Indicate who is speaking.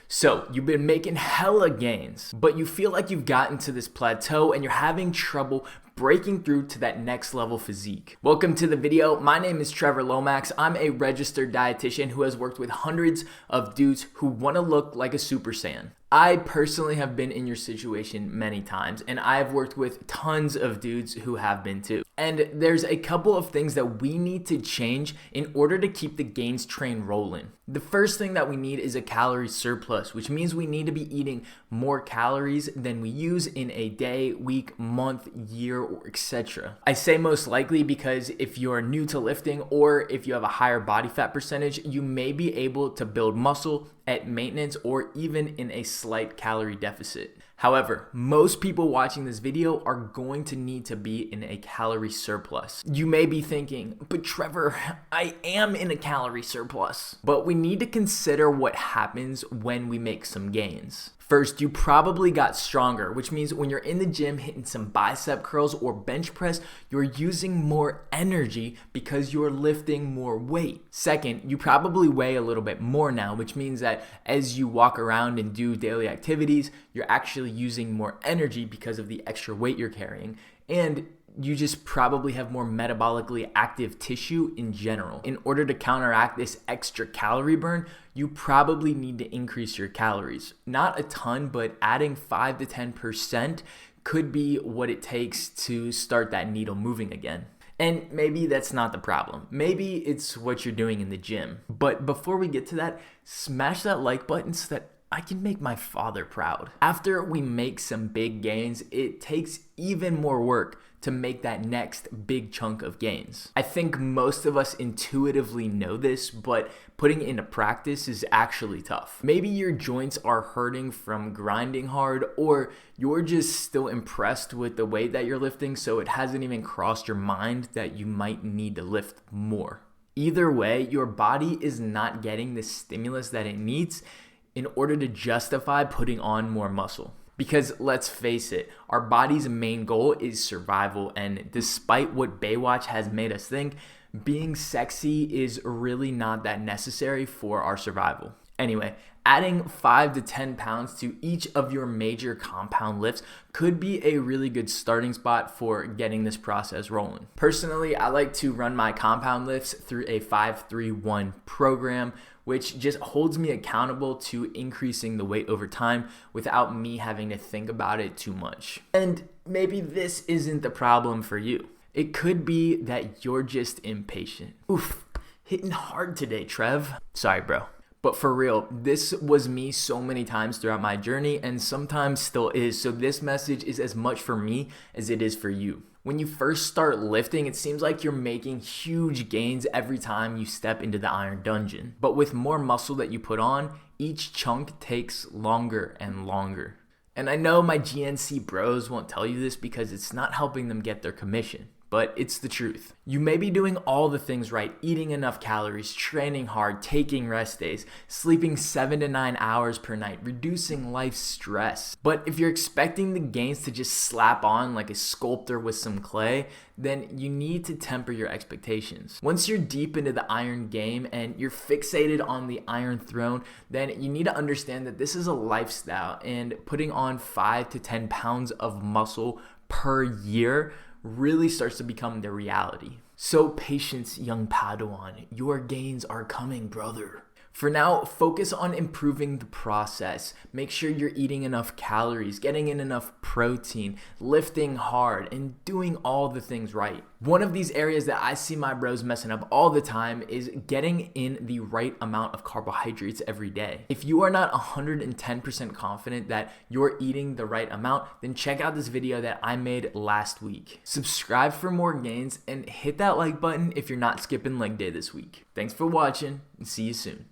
Speaker 1: So you've been making hella gains, but you feel like you've gotten to this plateau and you're having trouble breaking through to that next level physique. Welcome to the video. My name is Trevor Lomax. I'm a registered dietitian who has worked with hundreds of dudes who want to look like a Super Saiyan. I personally have been in your situation many times, and I've worked with tons of dudes who have been too. And there's a couple of things that we need to change in order to keep the gains train rolling. The first thing that we need is a calorie surplus, which means we need to be eating more calories than we use in a day, week, month, year, or etc. I say most likely because if you're new to lifting or if you have a higher body fat percentage, you may be able to build muscle at maintenance or even in a slight calorie deficit. However, most people watching this video are going to need to be in a calorie surplus. You may be thinking, but Trevor, I am in a calorie surplus. But we need to consider what happens when we make some gains. First, you probably got stronger, which means when you're in the gym hitting some bicep curls or bench press, you're using more energy because you're lifting more weight. Second, you probably weigh a little bit more now, which means that as you walk around and do daily activities, you're actually using more energy because of the extra weight you're carrying. And you just probably have more metabolically active tissue in general. In order to counteract this extra calorie burn, you probably need to increase your calories. Not a ton, but adding 5 to 10% could be what it takes to start that needle moving again. And maybe that's not the problem. Maybe it's what you're doing in the gym. But before we get to that, smash that like button so that I can make my father proud. After we make some big gains, it takes even more work to make that next big chunk of gains. I think most of us intuitively know this, but putting it into practice is actually tough. Maybe your joints are hurting from grinding hard, or you're just still impressed with the weight that you're lifting, so it hasn't even crossed your mind that you might need to lift more. Either way, your body is not getting the stimulus that it needs in order to justify putting on more muscle. Because let's face it, our body's main goal is survival, and despite what Baywatch has made us think, being sexy is really not that necessary for our survival. Anyway, adding 5 to 10 pounds to each of your major compound lifts could be a really good starting spot for getting this process rolling. Personally, I like to run my compound lifts through a 5-3-1 program, which just holds me accountable to increasing the weight over time without me having to think about it too much. And maybe this isn't the problem for you. It could be that you're just impatient. Oof, hitting hard today, Trev. Sorry, bro. But for real, this was me so many times throughout my journey and sometimes still is. So this message is as much for me as it is for you. When you first start lifting, it seems like you're making huge gains every time you step into the iron dungeon. But with more muscle that you put on, each chunk takes longer and longer. And I know my GNC bros won't tell you this because it's not helping them get their commission. But it's the truth. You may be doing all the things right, eating enough calories, training hard, taking rest days, sleeping 7 to 9 hours per night, reducing life stress. But if you're expecting the gains to just slap on like a sculptor with some clay, then you need to temper your expectations. Once you're deep into the iron game and you're fixated on the iron throne, then you need to understand that this is a lifestyle, and putting on 5 to 10 pounds of muscle per year really starts to become the reality. So patience, young Padawan. Your gains are coming, brother. For now, focus on improving the process. Make sure you're eating enough calories, getting in enough protein, lifting hard, and doing all the things right. One of these areas that I see my bros messing up all the time is getting in the right amount of carbohydrates every day. If you are not 110% confident that you're eating the right amount, then check out this video that I made last week. Subscribe for more gains and hit that like button if you're not skipping leg day this week. Thanks for watching and see you soon.